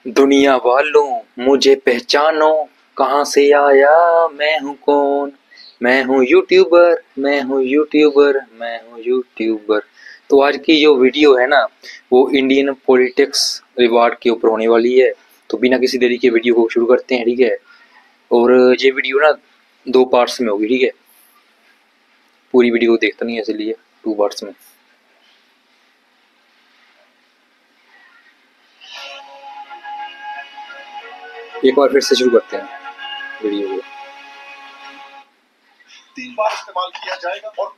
दुनिया वालों मुझे पहचानो, कहाँ से आया, मैं हूँ कौन। मैं हूँ यूट्यूबर, मैं हूँ यूट्यूबर, मैं हूँ यूट्यूबर। तो आज की जो वीडियो है ना, वो इंडियन पॉलिटिक्स रिवार्ड के ऊपर होने वाली है। तो बिना किसी देरी के वीडियो को शुरू करते हैं, ठीक है। और ये वीडियो ना 2 पार्ट्स में होगी, ठीक है। पूरी वीडियो को देखता नहीं है, इसलिए 2 पार्ट्स में। एक बार फिर से शुरू करते हैं वीडियो को। 3 बार इस्तेमाल किया जाएगा और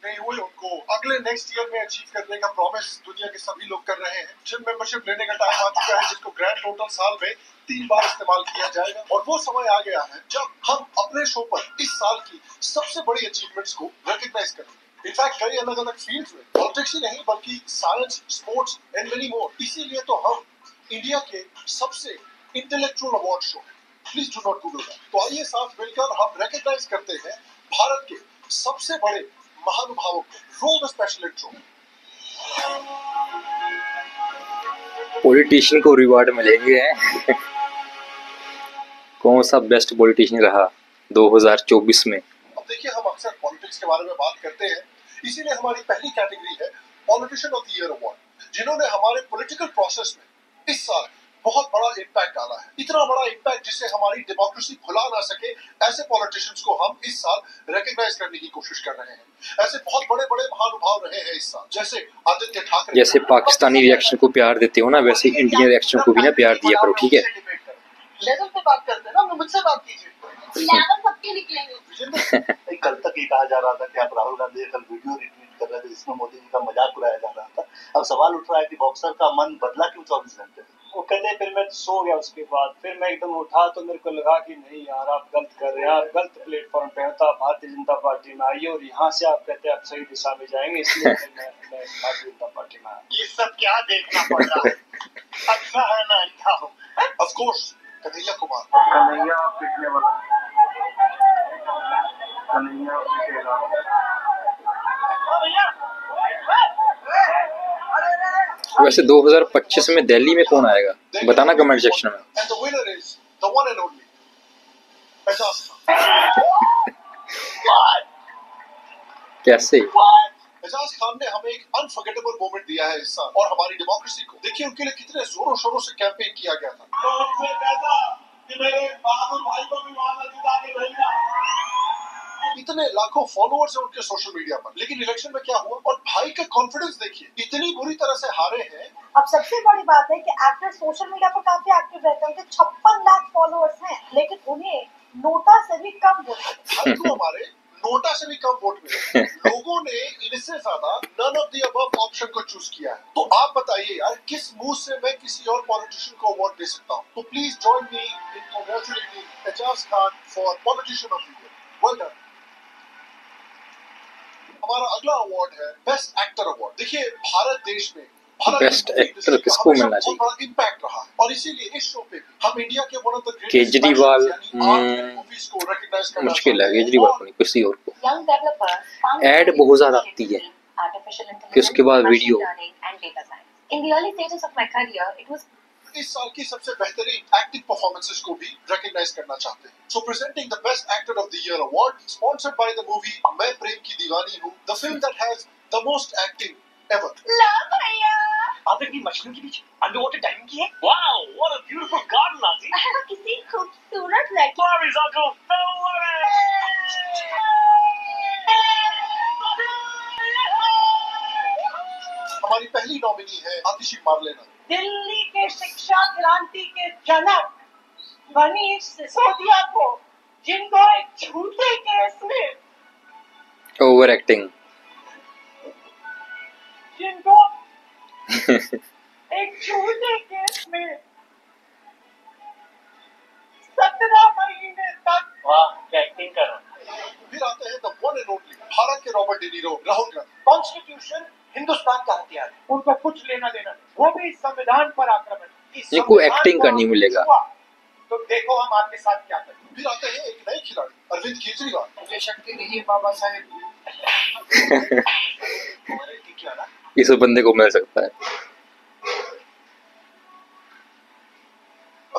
नहीं हुए उनको अगले नेक्स्ट ईयर में अचीव करने का प्रॉमिस दुनिया के सभी लोग कर रहे हैं। जिम मेंबरशिप लेने का टाइम आ चुका है, जिसको ग्रैंड टोटल साल में 3 बार इस्तेमाल किया जाएगा। और वो समय आ गया है जब हम अपने शो पर इस साल की सबसे बड़ी अचीवमेंट्स को रिकॉग्नाइज करेंगे। इनफैक्ट कई अलग अलग फील्ड्स में, पॉलिटिक्स ही नहीं बल्कि science, sports and many more. इसीलिए तो हम इंडिया के सबसे intellectual award show, please do not Google that. तो आइए साथ मिलकर हम रिकॉग्नाइज करते हैं भारत के सबसे बड़े महानुभावों को। Roll the special intro. Politician को रिवार्ड मिलेंगे हैं। कौन सा बेस्ट पॉलिटिशियन रहा 2024 में। अब देखिए, हम अक्सर पॉलिटिक्स के बारे में बात करते हैं, इसीलिए हमारी पहली कैटेगरी है politician of the year award, जिन्होंने हमारे पॉलिटिकल प्रोसेस में इस साल बहुत बड़ा इम्पैक्ट डाला है। इतना बड़ा इम्पैक्ट जिससे हमारी डेमोक्रेसी भुला ना सके, ऐसे पॉलिटिशियंस को हम इस साल रिकॉग्नाइज करने की कोशिश कर रहे हैं। ऐसे बहुत बड़े बड़े महानुभाव रहे हैं इस साल, जैसे आदित्य ठाकरे। जैसे पाकिस्तानी रिएक्शन को प्यार देते हो ना, वैसे इंडियन रिएक्शन को भी ना प्यार दिया करो, ठीक है। लेवल पे बात करते हैं ना, मुझसे बात कीजिए। लेवल सबके निकलेंगे। कल तक ये कहा जा रहा था कि आप राहुल गांधी कल वीडियो रिट्वीट कर रहे थे जिसमें मोदी जी का मजाक उड़ाया जा रहा था। अब सवाल उठ रहा है कि बॉक्सर का मन बदला क्यों 24 घंटे में? वो कहते फिर मैं सो गया, उसके बाद फिर मैं एकदम उठा तो मेरे को लगा कि नहीं यार, आप गलत कर रहे हैं, आप गलत प्लेटफॉर्म पे हो। तो आप भारतीय जनता पार्टी में आइए और यहाँ से आप कहते हैं आप सही दिशा में जाएंगे, इसलिए फिर मैं भारतीय जनता पार्टी में आया। ये सब क्या देखना पड़ रहा है? अच्छा है मैं अंधा हूँ। Of course Kanhaiya Kumar. कन्हैया पिटने वाला, कन्हैया पिटेगा। वैसे 2025 में दिल्ली में कौन आएगा, बताना कमेंट सेक्शन में। And the winner is the one and only Ejaz Khan. कैसे? एजाज खान ने हमें एक अनफॉरगेटेबल मोमेंट दिया है इस साल और हमारी डेमोक्रेसी को। देखिए उनके लिए कितने जोरों शोरों से कैंपेन किया गया था। तो उसने कहता कि मेरे बहादुर भाई को भी वहां जिता के भेजना। इतने लाखों फॉलोअर्स हैं उनके सोशल मीडिया पर, लेकिन इलेक्शन में क्या हुआ? और भाई का कॉन्फिडेंस देखिए, इतनी बुरी तरह से हारे हैं। अब सबसे बड़ी बात है कि एक्टर सोशल मीडिया पर काफी एक्टिव रहते हैं, उनके 56 लाख फॉलोअर्स हैं, लेकिन उन्हें नोटा से भी कम वोट भाई को हमारे नोटा से भी कम वोट मिले। लोगों ने इनसे ज्यादा none of the above option को चूज किया है। तो आप बताइए यार, किस मुंह से मैं किसी और पॉलिटिशियन को अवार्ड दे सकता हूँ? तो please join me in congratulating Ejaz Khan for politician of the year. Well done. हमारा अगला अवार्ड है बेस्ट एक्टर अवार्ड। देखिए भारत देश में बेस्ट एक्टर किसको मिलना चाहिए? बहुत बड़ा इम्पैक्ट रहा है और इसीलिए इस शो पे हम इंडिया के one of the greatest Kejriwal movies को रिकॉग्नाइज करना मुश्किल है, केजरीवाल को नहीं, किसी और को। ऐड बहुत ज्यादा आती है, फिर उसके बाद वीडियो। इस साल की सबसे बेहतरीन एक्टिंग परफॉर्मेंसेस को भी रिकॉग्नाइज करना चाहते हैं। So presenting the best actor of the year award, sponsored by the movie Main Prem Ki Diwani Hoon, the film that has the most acting ever. आपने अपनी मछलियों के बीच अंडरवाटर डाइविंग की है? Wow, what a beautiful garden नाज़ी। किसी खूबसूरत लड़की हमारी पहली नॉमिनी है आतिशी मारलेना। दिल्ली के शिक्षा क्रांति के जनक मनीष सिसोदिया को, जिनको एक झूठे केस में ओवर एक्टिंग, जिनको एक झूठे केस में 17 महीने तक। वाह, क्या एक्टिंग कर रहा है। फिर आते हैं the one and only Bharat के Robert De Niro, Rahul Gandhi. Constitution Hindustan का हथियार है, उनको कुछ लेना देना नहीं, वो भी संविधान पर आक्रमण। इनको एक्टिंग करनी मिलेगा। तो देखो हम आपके साथ क्या करें। फिर आते हैं एक नए खिलाड़ी अरविंद केजरीवाल। मुझे शक्ति दीजिए बाबा साहेब। इस बंदे को मिल सकता है।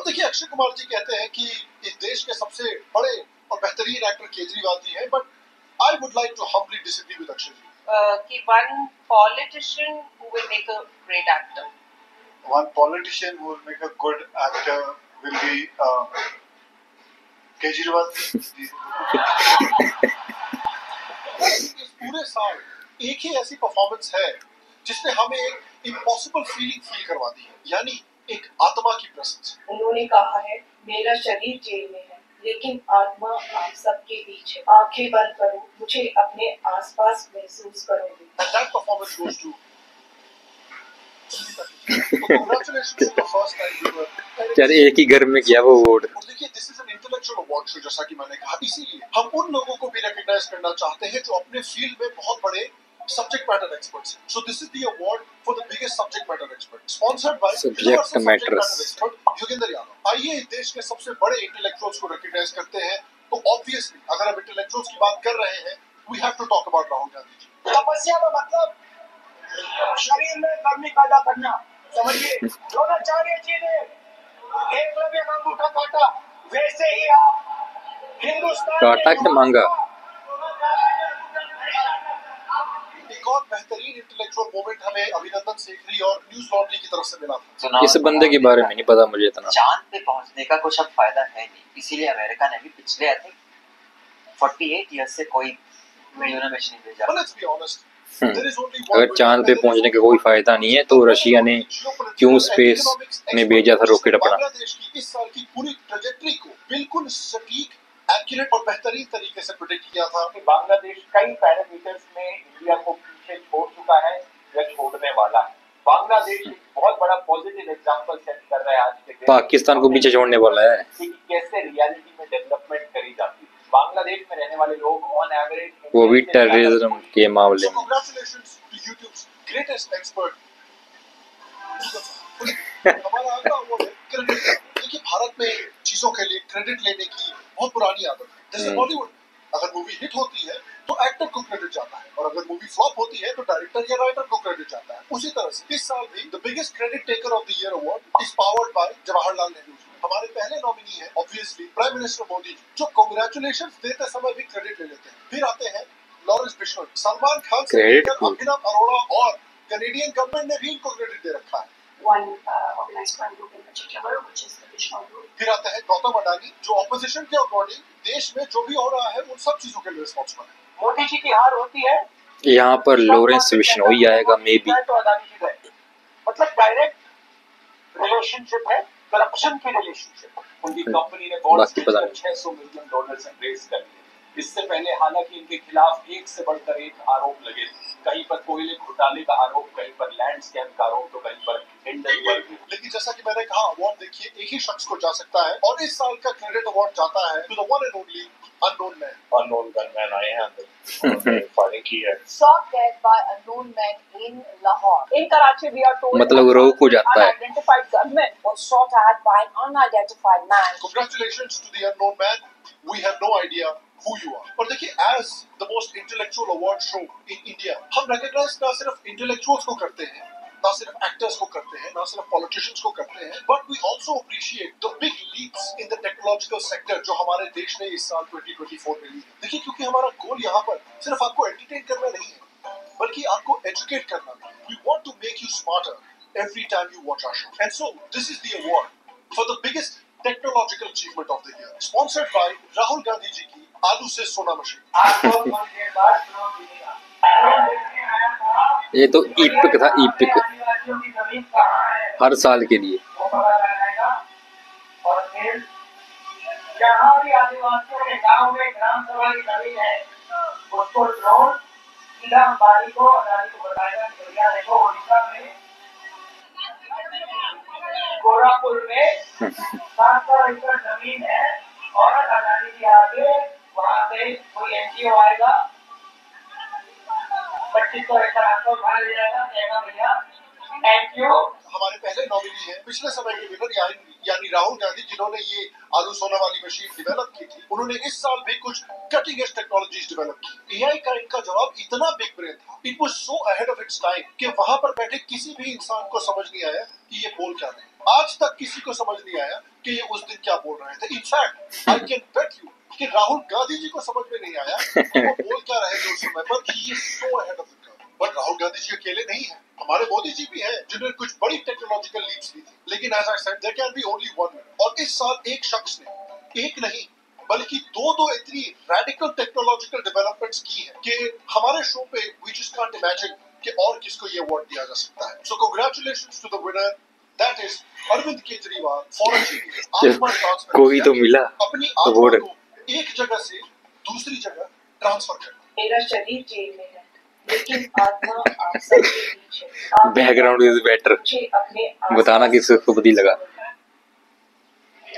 देखिए अक्षय कुमार जी कहते हैं कि इस देश के सबसे बड़े और बेहतरीन एक्टर केजरीवाल जी हैं, but I would like to humbly disagree with Akshay ji. कि one politician who will make a great actor. One politician who will make a good actor will be Kejriwal ji. इस पूरे साल एक ही ऐसी परफॉर्मेंस है जिसने हमें एक इम्पॉसिबल फील करवा दी है, यानी एक आत्मा की प्रेजेंस। उन्होंने कहा है, मेरा शरीर जेल में है लेकिन आत्मा आप सबके बीच है। आंखें बंद करो, मुझे अपने आसपास महसूस करोगे। And that performance goes to congratulations to the first time viewer. यार एक ही घर में किया वो अवार्ड। और देखिए this is an intellectual award show, जैसा कि मैंने कहा, इसीलिए हम उन लोगों को भी रिकॉग्नाइज करना चाहते हैं जो अपने फील्ड में बहुत बड़े सब्जेक्ट मैटर एक्सपर्ट्स हैं। सो this is the award for the biggest subject matter expert, sponsored by subject matter expert Yogendra Yadav. आइए देश के सबसे बड़े इंटेलेक्चुअल्स को रिकॉग्नाइज करते हैं, तो ऑब्वियसली अगर हम इंटेलेक्चुअल्स की बात कर रहे हैं, we have to talk about Rahul Gandhi ji. तपस्या का मतलब शरीर में गर्मी पैदा करना, समझिए। द्रोणाचार्य जी ने एकलव्य का अंगूठा काटा, वैसे ही आप हिंदुस्तान काटा के मांगा। एक और बेहतरीन इंटेलेक्चुअल मोमेंट हमें अभिनंदन सेखरी और न्यूज लॉन्ड्री की तरफ से मिला था। इस बंदे के बारे में नहीं पता मुझे इतना। चांद पे पहुंचने का कुछ अब फायदा है नहीं, इसीलिए अमेरिका ने भी पिछले आई थिंक 48 ईयर्स से कोई वीडियो मिशन नहीं भेजा। But let's be honest, there is only one अगर चांद पे पहुंचने का कोई फायदा नहीं है तो रशिया ने क्यों स्पेस में भेजा था रॉकेट अपना। बांग्लादेश की इस साल की पूरी ट्रैजेक्टरी को बिल्कुल सटीक, एक्यूरेट और बेहतरीन तरीके से प्रेडिक्ट किया था। बांग्लादेश कई पैरामीटर्स में इंडिया को पीछे छोड़ चुका है या छोड़ने वाला है। बांग्लादेश एक बहुत बड़ा पॉजिटिव एग्जांपल सेट कर रहा है आज के दिन। पाकिस्तान को पीछे छोड़ने वाला है कि कैसे रियलिटी में डेवलपमेंट करी जाती है। बांग्लादेश में रहने वाले लोग ऑन एवरेज, वो भी टेररिज्म के मामले में। Congratulations to YouTube's greatest expert. हमारा अगला अवार्ड है क्रेडिट। देखिए भारत में चीजों के लिए क्रेडिट लेने की बहुत पुरानी आदत है। जैसे बॉलीवुड, अगर मूवी हिट होती है तो एक्टर को क्रेडिट जाता है, और अगर मूवी फ्लॉप होती है तो डायरेक्टर या राइटर को क्रेडिट जाता है। उसी तरह से इस साल भी the biggest credit taker of the year award is powered by Jawaharlal Nehru. हमारे पहले नॉमिनी है obviously prime minister Modi ji, जो कांग्रेचुलेशंस देते समय भी क्रेडिट ले लेते हैं। फिर आते हैं लॉरेंस बिश्नोई, सलमान खान से लेकर अभिनव अरोड़ा, और कनेडियन गवर्नमेंट ने भी इनको क्रेडिट दे रखा है। One organized crime group in particular, which is the Bishnoi group. फिर आते हैं गौतम अडानी, जो ऑपोजिशन के अकॉर्डिंग देश में जो भी हो रहा है उन सब चीजों के लिए रिस्पॉन्सिबल है। मोदी जी की हार होती है, यहाँ पर लॉरेंस बिश्नोई आएगा मे बी। तो अडानी जी गए, मतलब डायरेक्ट रिलेशनशिप है, करप्शन की रिलेशनशिप। उनकी कंपनी ने बॉन्ड्स बेचकर $600 मिलियन से रेज कर लिए। इससे पहले हालांकि इनके खिलाफ एक से बढ़कर एक आरोप लगे, कहीं पर कोयले घोटाले का आरोप, कहीं पर लैंड स्कैम का आरोप, तो कहीं पर हिंडनबर्ग। लेकिन जैसा कि मैंने कहा, अवार्ड देखिए एक ही शख्स को जा सकता है, और इस साल का क्रेडिट अवार्ड जाता है to the one and only unknown man. Unknown gunman I am. Firing की है। Shot dead by unknown men in Lahore. In Karachi, we are told मतलब रोक हो जाता है। unidentified gunman Was shot at by an unidentified man. Congratulations to the unknown man. We have no idea who you are. और देखिए, as the most intellectual award show in India, हम recognize ना सिर्फ intellectuals को करते हैं, ना सिर्फ एक्टर्स को करते हैं, ना सिर्फ पॉलिटिशियंस को करते हैं, but we also appreciate the big leaps in the technological sector जो हमारे देश ने इस साल 2024 में ली है। देखिए, क्योंकि हमारा गोल यहाँ पर सिर्फ आपको एंटरटेन करना नहीं है, बल्कि आपको एजुकेट करना है। We want to make you smarter every time you watch our show, and so this is the award for the biggest technological achievement of the year, sponsored by Rahul Gandhi ji की आलू से सोना मशीन। ये तो ईपिक था, EPIC हर साल के लिए। जहाँ भी आदिवासियों के गांव में ग्राम सभा की जमीन है, उसको ड्रोन सीधा अंबानी को, अडानी को बताएगा कि भैया देखो उड़ीसा में गोरखपुर में 700 एकड़ जमीन है, और अडानी जी आगे वहाँ से कोई एनजीओ आएगा, 2500 एकड़ आपको उठा ले जाएगा, कहेगा भैया थैंक यू। हमारे पहले नॉमिनी है पिछले समय के विनर यानी राहुल गांधी, जिन्होंने ये आलू सोना वाली मशीन डेवलप की थी। उन्होंने इस साल भी कुछ कटिंग एज टेक्नोलॉजीज डेवलप की। एआई का इनका जवाब इतना बिग ब्रेन था, it was so ahead of its time, कि वहां पर बैठे किसी भी इंसान को समझ नहीं आया कि ये बोल क्या रहे हैं। आज तक किसी को समझ नहीं आया कि ये उस दिन क्या बोल रहे थे। In fact I can bet you कि राहुल गांधी जी को समझ में नहीं आया कि वो बोल क्या रहे थे उस समय पर कि ये so ahead of the curve. But Rahul Gandhi ji अकेले नहीं है, हमारे मोदी जी भी हैं जिन्होंने कुछ बड़ी टेक्नोलॉजिकल लीप्स ली थी। लेकिन as I said there can be only one. और इस साल एक शख्स ने एक नहीं बल्कि दो इतनी रेडिकल टेक्नोलॉजिकल डेवलपमेंट्स की है कि हमारे शो पे वी जस्ट कांट इमेजिन कि और किसको ये अवार्ड दिया जा सकता है। So congratulations to the winner, that is Arvind Kejriwal for achieving आत्मा ट्रांसफर। कोई तो मिला अपनी आत्मा को एक जगह से दूसरी जगह ट्रांसफर करना। मेरा शरीर जेल में है लेकिन आत्मा आप सबके बीच है। Background is better. मुझे अपने बताना किसको बुद्धि लगा।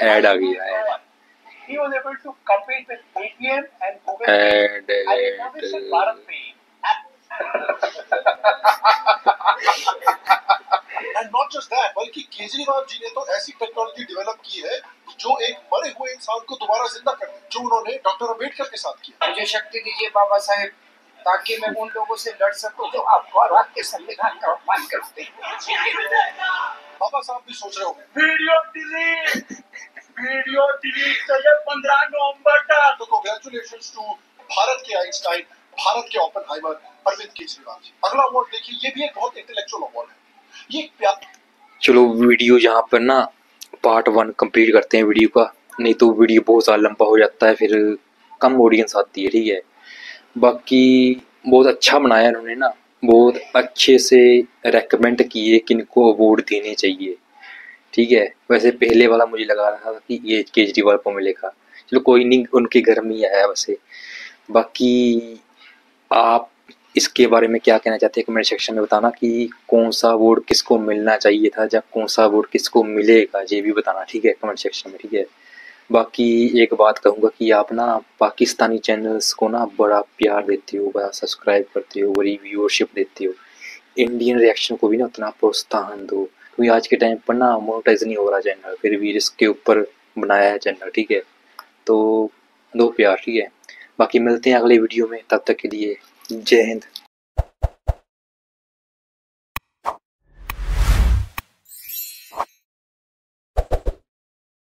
ऐड आ गया है। He was able to compete with Paytm and Google And, Pay and innovation Bharat Pay. And not just that, बल्कि केजरीवाल जी ने तो ऐसी टेक्नोलॉजी डेवलप की है जो एक मरे हुए इंसान को दोबारा जिंदा कर दे, जो उन्होंने डॉक्टर अम्बेडकर के साथ किया। मुझे शक्ति दीजिए बाबा साहेब, ताकि मैं उन लोगों से लड़ सकूं जो आपको और आपके संविधान का अपमान करते हैं। बाबा साहब भी सोच रहे होंगे वीडियो डिलीट चाहिए 15 नवंबर तक। तो कांग्रेचुलेशंस टू भारत के आइंस्टाइन, भारत के ओपेनहाइमर अरविंद केजरीवाल जी। अगला अवार्ड देखिए, ये भी एक बहुत इंटेलेक्चुअल अवार्ड है। ये चलो वीडियो यहाँ पर ना पार्ट 1 कंप्लीट करते हैं वीडियो का, नहीं तो वीडियो बहुत ज़्यादा लंबा हो जाता है, फिर कम ऑडियंस आती है। ठीक है, बाकी बहुत अच्छा बनाया इन्होंने ना, बहुत अच्छे से रेकमेंड किए कि इनको अवार्ड देने चाहिए। ठीक है, वैसे पहले वाला मुझे लगा रहा था कि ये केजरीवाल को मिलेगा, चलो कोई नहीं, उनके घर में ही आया वैसे। बाकी आप इसके बारे में क्या कहना चाहते हैं कमेंट सेक्शन में बताना कि कौन सा अवार्ड किसको मिलना चाहिए था या कौन सा अवार्ड किसको मिलेगा, ये भी बताना। ठीक है, कमेंट सेक्शन में। ठीक है, बाकी एक बात कहूँगा कि आप ना पाकिस्तानी चैनल्स को ना बड़ा प्यार देते हो, बड़ा सब्सक्राइब करते हो, बड़ी व्यूअरशिप देते हो, इंडियन रिएक्शन को भी ना उतना प्रोत्साहन दो, क्योंकि आज के टाइम पर ना मोनेटाइज नहीं हो रहा चैनल, फिर भी इसके ऊपर बनाया है चैनल। ठीक है, तो दो प्यार। ठीक है, बाकी मिलते हैं अगले वीडियो में, तब तक के लिए जय हिंद।